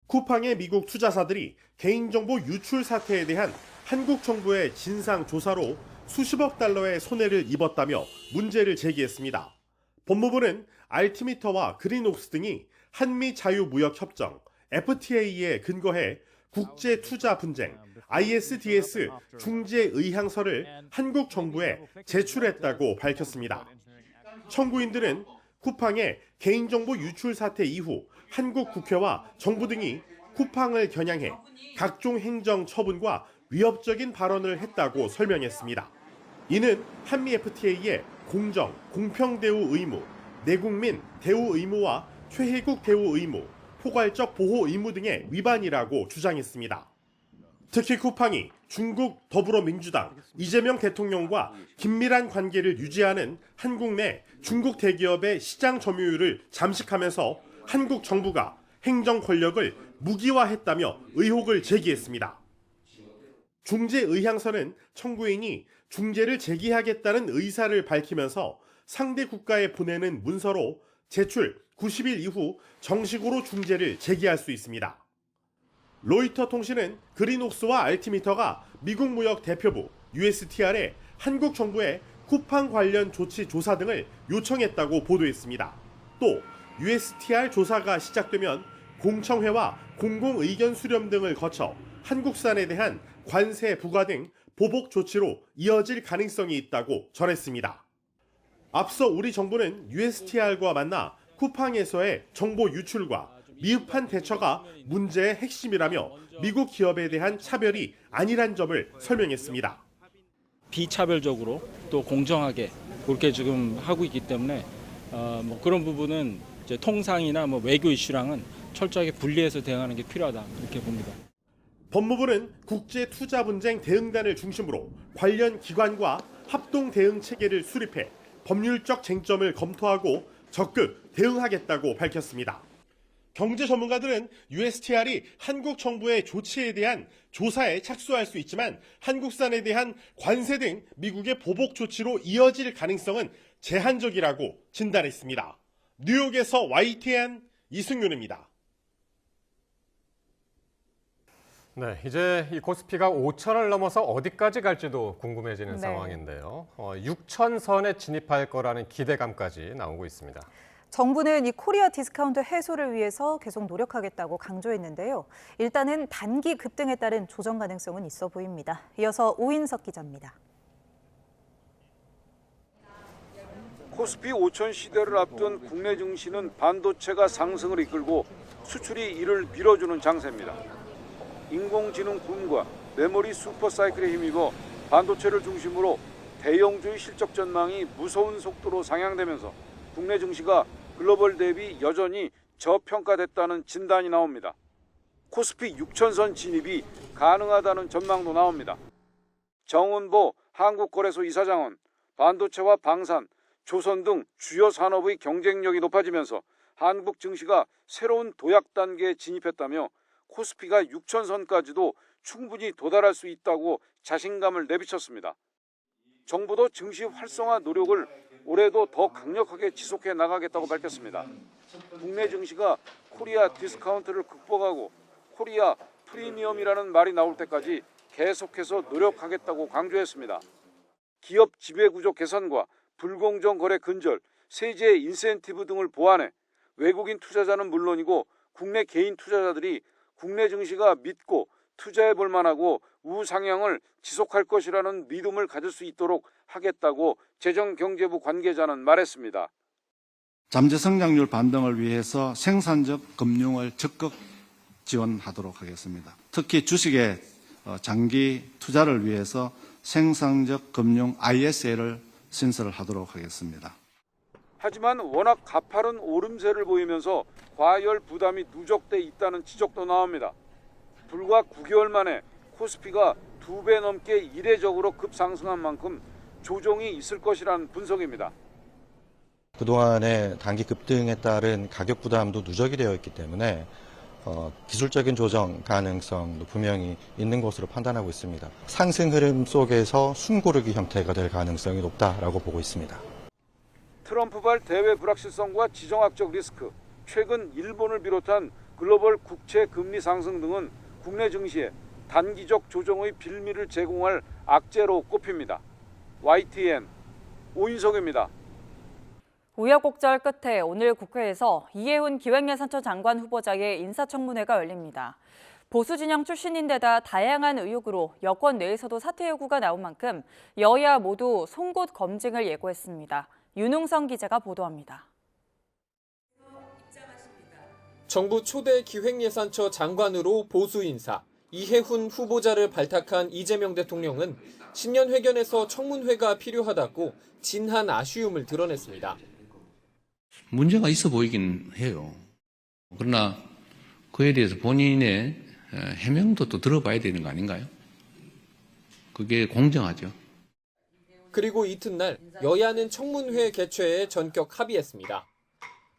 쿠팡의 미국 투자사들이 개인정보 유출 사태에 대한 한국 정부의 진상조사로 수십억 달러의 손해를 입었다며 문제를 제기했습니다. 법무부는 알티미터와 그린옥스 등이 한미 자유무역협정 FTA에 근거해 국제투자분쟁 ISDS 중재의향서를 한국 정부에 제출했다고 밝혔습니다. 청구인들은 쿠팡의 개인정보 유출 사태 이후 한국 국회와 정부 등이 쿠팡을 겨냥해 각종 행정 처분과 위협적인 발언을 했다고 설명했습니다. 이는 한미 FTA의 공정, 공평 대우 의무, 내국민 대우 의무와 최혜국 대우 의무, 포괄적 보호 의무 등의 위반이라고 주장했습니다. 특히 쿠팡이 중국 더불어민주당 이재명 대통령과 긴밀한 관계를 유지하는 한국 내 중국 대기업의 시장 점유율을 잠식하면서 한국 정부가 행정 권력을 무기화했다며 의혹을 제기했습니다. 중재 의향서는 청구인이 중재를 제기하겠다는 의사를 밝히면서 상대 국가에 보내는 문서로 제출 90일 이후 정식으로 중재를 제기할 수 있습니다. 로이터 통신은 그린옥스와 알티미터가 미국 무역 대표부 USTR에 한국 정부의 쿠팡 관련 조치 조사 등을 요청했다고 보도했습니다. 또 USTR 조사가 시작되면 공청회와 공공의견 수렴 등을 거쳐 한국산에 대한 관세 부과 등 보복 조치로 이어질 가능성이 있다고 전했습니다. 앞서 우리 정부는 USTR과 만나 쿠팡에서의 정보 유출과 미흡한 대처가 문제의 핵심이라며 미국 기업에 대한 차별이 아니란 점을 설명했습니다. 비차별적으로 또 공정하게 그렇게 지금 하고 있기 때문에 그런 부분은 이제 통상이나 외교 이슈랑은 철저하게 분리해서 대응하는 게 필요하다 이렇게 봅니다. 법무부는 국제투자분쟁 대응단을 중심으로 관련 기관과 합동 대응 체계를 수립해 법률적 쟁점을 검토하고 적극 대응하겠다고 밝혔습니다. 경제 전문가들은 USTR이 한국 정부의 조치에 대한 조사에 착수할 수 있지만 한국산에 대한 관세 등 미국의 보복 조치로 이어질 가능성은 제한적이라고 진단했습니다. 뉴욕에서 YTN 이승윤입니다. 네, 이제 이 코스피가 5천을 넘어서 어디까지 갈지도 궁금해지는 상황인데요. 6천선에 진입할 거라는 기대감까지 나오고 있습니다. 정부는 이 코리아 디스카운트 해소를 위해서 계속 노력하겠다고 강조했는데요. 일단은 단기 급등에 따른 조정 가능성은 있어 보입니다. 이어서 오인석 기자입니다. 코스피 5천 시대를 앞둔 국내 증시는 반도체가 상승을 이끌고 수출이 이를 밀어주는 장세입니다. 인공지능 붐과 메모리 슈퍼사이클에 힘입어 반도체를 중심으로 대형주의 실적 전망이 무서운 속도로 상향되면서 국내 증시가 글로벌 대비 여전히 저평가됐다는 진단이 나옵니다. 코스피 6천선 진입이 가능하다는 전망도 나옵니다. 정은보 한국거래소 이사장은 반도체와 방산, 조선 등 주요 산업의 경쟁력이 높아지면서 한국 증시가 새로운 도약 단계에 진입했다며 코스피가 6천선까지도 충분히 도달할 수 있다고 자신감을 내비쳤습니다. 정부도 증시 활성화 노력을 올해도 더 강력하게 지속해 나가겠다고 밝혔습니다. 국내 증시가 코리아 디스카운트를 극복하고 코리아 프리미엄이라는 말이 나올 때까지 계속해서 노력하겠다고 강조했습니다. 기업 지배구조 개선과 불공정 거래 근절, 세제 인센티브 등을 보완해 외국인 투자자는 물론이고 국내 개인 투자자들이 국내 증시가 믿고 투자해 볼 만하고 우상향을 지속할 것이라는 믿음을 가질 수 있도록 하겠다고 재정경제부 관계자는 말했습니다. 잠재 성장률 반등을 위해서 생산적 금융을 적극 지원하도록 하겠습니다. 특히 주식의 장기 투자를 위해서 생산적 금융 ISA를 신설을 하도록 하겠습니다. 하지만 워낙 가파른 오름세를 보이면서 과열 부담이 누적돼 있다는 지적도 나옵니다. 불과 9개월 만에 코스피가 2배 넘게 이례적으로 급상승한 만큼 조정이 있을 것이라는 분석입니다. 그동안의 단기 급등에 따른 가격 부담도 누적이 되어 있기 때문에 기술적인 조정 가능성도 분명히 있는 것으로 판단하고 있습니다. 상승 흐름 속에서 숨고르기 형태가 될 가능성이 높다라고 보고 있습니다. 트럼프발 대외 불확실성과 지정학적 리스크, 최근 일본을 비롯한 글로벌 국채 금리 상승 등은 국내 증시에 단기적 조정의 빌미를 제공할 악재로 꼽힙니다. YTN 오인석입니다. 우여곡절 끝에 오늘 국회에서 이해훈 기획예산처 장관 후보자의 인사청문회가 열립니다. 보수 진영 출신인데다 다양한 의혹으로 여권 내에서도 사퇴 요구가 나온 만큼 여야 모두 송곳 검증을 예고했습니다. 윤웅성 기자가 보도합니다. 정부 초대 기획예산처 장관으로 보수 인사 이해훈 후보자를 발탁한 이재명 대통령은 신년회견에서 청문회가 필요하다고 진한 아쉬움을 드러냈습니다. 문제가 있어 보이긴 해요. 그러나 그에 대해서 본인의 해명도 또 들어봐야 되는 거 아닌가요? 그게 공정하죠. 그리고 이튿날 여야는 청문회 개최에 전격 합의했습니다.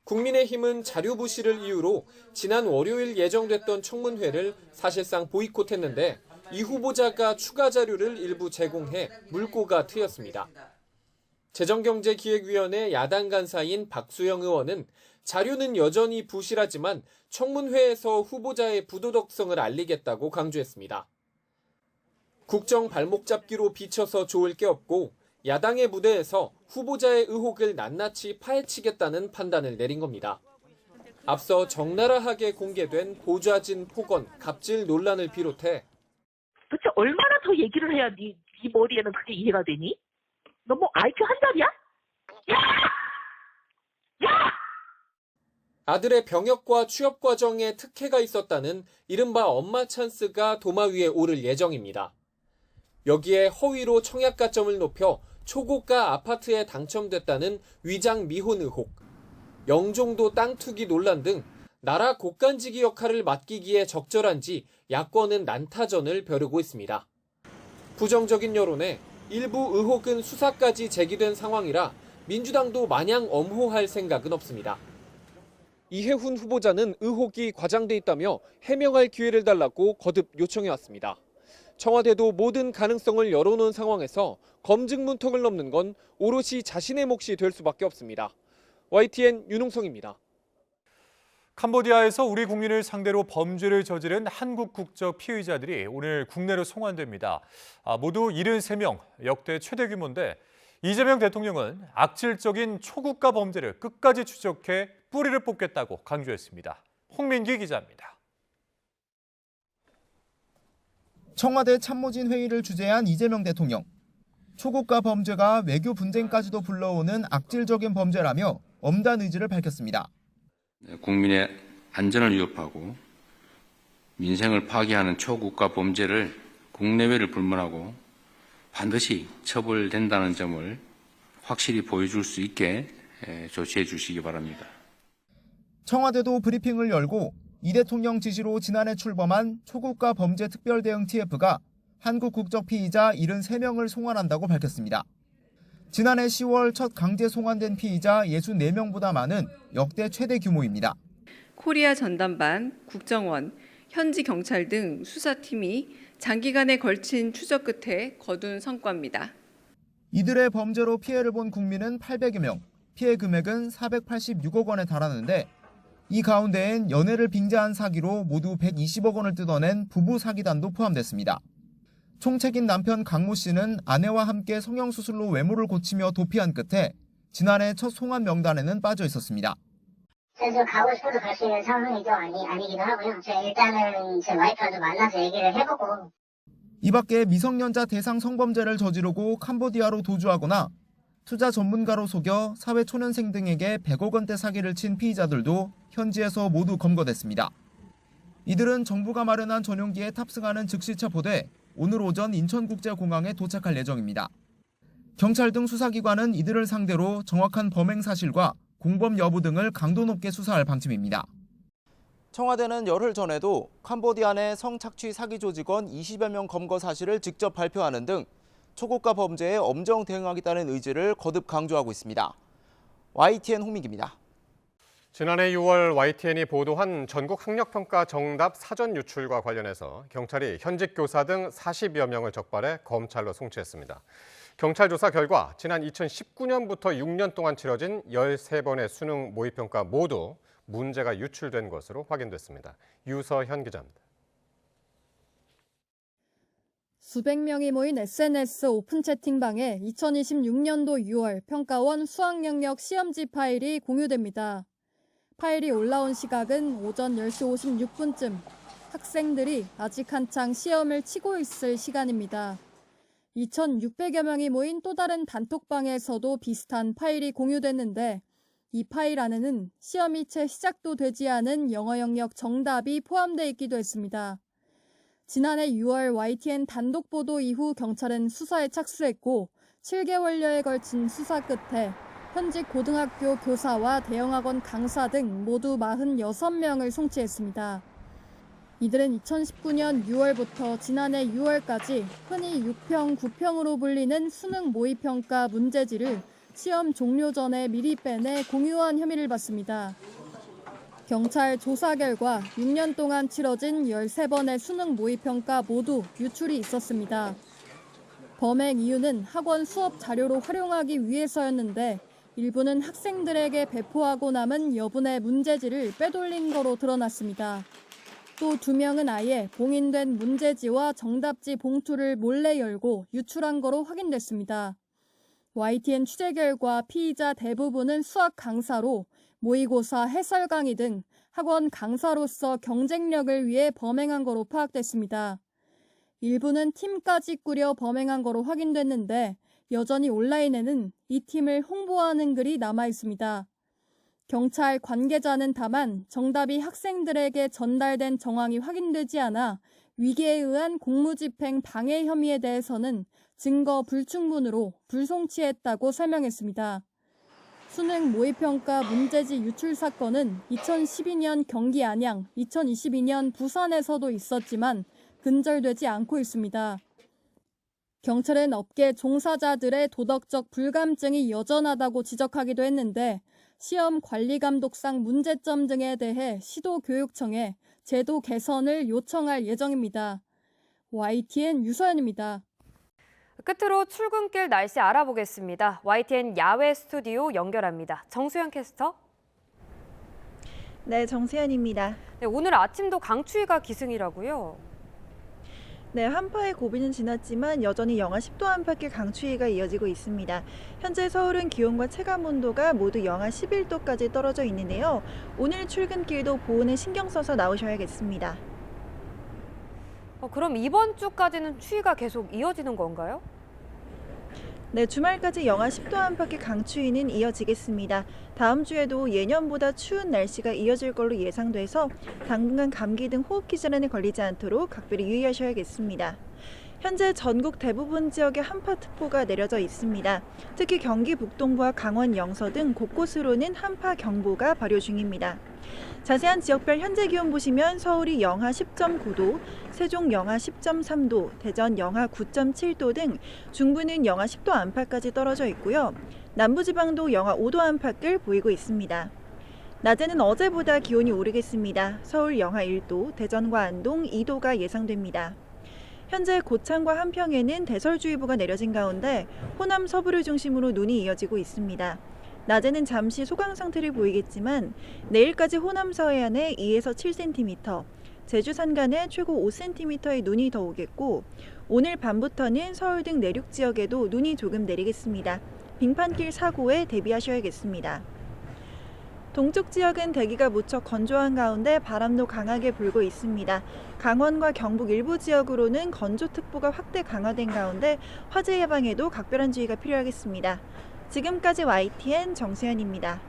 국민의힘은 자료 부실을 이유로 지난 월요일 예정됐던 청문회를 사실상 보이콧했는데 이 후보자가 추가 자료를 일부 제공해 물꼬가 트였습니다. 재정경제기획위원회 야당 간사인 박수영 의원은 자료는 여전히 부실하지만 청문회에서 후보자의 부도덕성을 알리겠다고 강조했습니다. 국정 발목 잡기로 비춰서 좋을 게 없고 야당의 무대에서 후보자의 의혹을 낱낱이 파헤치겠다는 판단을 내린 겁니다. 앞서 적나라하게 공개된 보좌진 폭언, 갑질 논란을 비롯해 도대체 얼마나 더 얘기를 해야 네 머리에는 그게 이해가 되니? 너 뭐 IQ 한 달이야? 야! 아들의 병역과 취업 과정에 특혜가 있었다는 이른바 엄마 찬스가 도마 위에 오를 예정입니다. 여기에 허위로 청약 가점을 높여 초고가 아파트에 당첨됐다는 위장 미혼 의혹, 영종도 땅 투기 논란 등 나라 곳간지기 역할을 맡기기에 적절한지 야권은 난타전을 벼르고 있습니다. 부정적인 여론에 일부 의혹은 수사까지 제기된 상황이라 민주당도 마냥 엄호할 생각은 없습니다. 이해훈 후보자는 의혹이 과장돼 있다며 해명할 기회를 달라고 거듭 요청해왔습니다. 청와대도 모든 가능성을 열어놓은 상황에서 검증 문턱을 넘는 건 오롯이 자신의 몫이 될 수밖에 없습니다. YTN 윤웅성입니다. 캄보디아에서 우리 국민을 상대로 범죄를 저지른 한국 국적 피의자들이 오늘 국내로 송환됩니다. 모두 73명, 역대 최대 규모인데 이재명 대통령은 악질적인 초국가 범죄를 끝까지 추적해 뿌리를 뽑겠다고 강조했습니다. 홍민기 기자입니다. 청와대 참모진 회의를 주재한 이재명 대통령. 초국가 범죄가 외교 분쟁까지도 불러오는 악질적인 범죄라며 엄단 의지를 밝혔습니다. 국민의 안전을 위협하고 민생을 파괴하는 초국가 범죄를 국내외를 불문하고 반드시 처벌된다는 점을 확실히 보여줄 수 있게 조치해 주시기 바랍니다. 청와대도 브리핑을 열고 이 대통령 지시로 지난해 출범한 초국가 범죄 특별대응 TF가 한국 국적 피의자 73명을 송환한다고 밝혔습니다. 지난해 10월 첫 강제 송환된 피의자 64명보다 많은 역대 최대 규모입니다. 코리아 전담반, 국정원, 현지 경찰 등 수사팀이 장기간에 걸친 추적 끝에 거둔 성과입니다. 이들의 범죄로 피해를 본 국민은 800여 명, 피해 금액은 486억 원에 달하는데 이 가운데엔 연애를 빙자한 사기로 모두 120억 원을 뜯어낸 부부 사기단도 포함됐습니다. 총책인 남편 강모 씨는 아내와 함께 성형수술로 외모를 고치며 도피한 끝에 지난해 첫 송환 명단에는 빠져 있었습니다. 그래서 가고 싶어도 갈 수 있는 상황이죠. 아니기도 하고요. 제가 일단은 제 와이프와도 만나서 얘기를 해보고. 이 밖에 미성년자 대상 성범죄를 저지르고 캄보디아로 도주하거나 투자 전문가로 속여 사회초년생 등에게 100억 원대 사기를 친 피의자들도 현지에서 모두 검거됐습니다. 이들은 정부가 마련한 전용기에 탑승하는 즉시 체포돼 오늘 오전 인천국제공항에 도착할 예정입니다. 경찰 등 수사기관은 이들을 상대로 정확한 범행 사실과 공범 여부 등을 강도 높게 수사할 방침입니다. 청와대는 열흘 전에도 캄보디아 내 성착취 사기 조직원 20여 명 검거 사실을 직접 발표하는 등 초고가 범죄에 엄정 대응하겠다는 의지를 거듭 강조하고 있습니다. YTN 홍민기입니다. 지난해 6월 YTN이 보도한 전국 학력평가 정답 사전 유출과 관련해서 경찰이 현직 교사 등 40여 명을 적발해 검찰로 송치했습니다. 경찰 조사 결과 지난 2019년부터 6년 동안 치러진 13번의 수능 모의평가 모두 문제가 유출된 것으로 확인됐습니다. 유서현 기자입니다. 수백 명이 모인 SNS 오픈 채팅방에 2026년도 6월 평가원 수학영역 시험지 파일이 공유됩니다. 파일이 올라온 시각은 오전 10시 56분쯤 학생들이 아직 한창 시험을 치고 있을 시간입니다. 2,600여 명이 모인 또 다른 단톡방에서도 비슷한 파일이 공유됐는데 이 파일 안에는 시험이 채 시작도 되지 않은 영어 영역 정답이 포함되어 있기도 했습니다. 지난해 6월 YTN 단독 보도 이후 경찰은 수사에 착수했고 7개월여에 걸친 수사 끝에 현직 고등학교 교사와 대형학원 강사 등 모두 46명을 송치했습니다. 이들은 2019년 6월부터 지난해 6월까지 흔히 6평, 9평으로 불리는 수능 모의평가 문제지를 시험 종료 전에 미리 빼내 공유한 혐의를 받습니다. 경찰 조사 결과 6년 동안 치러진 13번의 수능 모의평가 모두 유출이 있었습니다. 범행 이유는 학원 수업 자료로 활용하기 위해서였는데 일부는 학생들에게 배포하고 남은 여분의 문제지를 빼돌린 거로 드러났습니다. 또 2명은 아예 봉인된 문제지와 정답지 봉투를 몰래 열고 유출한 거로 확인됐습니다. YTN 취재 결과 피의자 대부분은 수학 강사로 모의고사 해설 강의 등 학원 강사로서 경쟁력을 위해 범행한 거로 파악됐습니다. 일부는 팀까지 꾸려 범행한 거로 확인됐는데 여전히 온라인에는 이 팀을 홍보하는 글이 남아 있습니다. 경찰 관계자는 다만 정답이 학생들에게 전달된 정황이 확인되지 않아 위계에 의한 공무집행 방해 혐의에 대해서는 증거 불충분으로 불송치했다고 설명했습니다. 수능 모의평가 문제지 유출 사건은 2012년 경기 안양, 2022년 부산에서도 있었지만 근절되지 않고 있습니다. 경찰은 업계 종사자들의 도덕적 불감증이 여전하다고 지적하기도 했는데 시험 관리감독상 문제점 등에 대해 시도교육청에 제도 개선을 요청할 예정입니다. YTN 유서연입니다. 끝으로 출근길 날씨 알아보겠습니다. YTN 야외 스튜디오 연결합니다. 정수현 캐스터. 네, 정수현입니다. 네, 오늘 아침도 강추위가 기승이라고요? 네, 한파의 고비는 지났지만 여전히 영하 10도 안팎의 강추위가 이어지고 있습니다. 현재 서울은 기온과 체감온도가 모두 영하 11도까지 떨어져 있는데요. 오늘 출근길도 보온에 신경 써서 나오셔야겠습니다. 그럼 이번 주까지는 추위가 계속 이어지는 건가요? 네, 주말까지 영하 10도 안팎의 강추위는 이어지겠습니다. 다음 주에도 예년보다 추운 날씨가 이어질 걸로 예상돼서 당분간 감기 등 호흡기 질환에 걸리지 않도록 각별히 유의하셔야겠습니다. 현재 전국 대부분 지역에 한파특보가 내려져 있습니다. 특히 경기 북동부와 강원 영서 등 곳곳으로는 한파경보가 발효 중입니다. 자세한 지역별 현재 기온 보시면 서울이 영하 10.9도, 세종 영하 10.3도, 대전 영하 9.7도 등 중부는 영하 10도 안팎까지 떨어져 있고요. 남부지방도 영하 5도 안팎을 보이고 있습니다. 낮에는 어제보다 기온이 오르겠습니다. 서울 영하 1도, 대전과 안동 2도가 예상됩니다. 현재 고창과 한평에는 대설주의보가 내려진 가운데 호남 서부를 중심으로 눈이 이어지고 있습니다. 낮에는 잠시 소강 상태를 보이겠지만 내일까지 호남 서해안에 2에서 7cm, 제주 산간에 최고 5cm의 눈이 더 오겠고 오늘 밤부터는 서울 등 내륙 지역에도 눈이 조금 내리겠습니다. 빙판길 사고에 대비하셔야겠습니다. 동쪽 지역은 대기가 무척 건조한 가운데 바람도 강하게 불고 있습니다. 강원과 경북 일부 지역으로는 건조특보가 확대 강화된 가운데 화재 예방에도 각별한 주의가 필요하겠습니다. 지금까지 YTN 정수현입니다.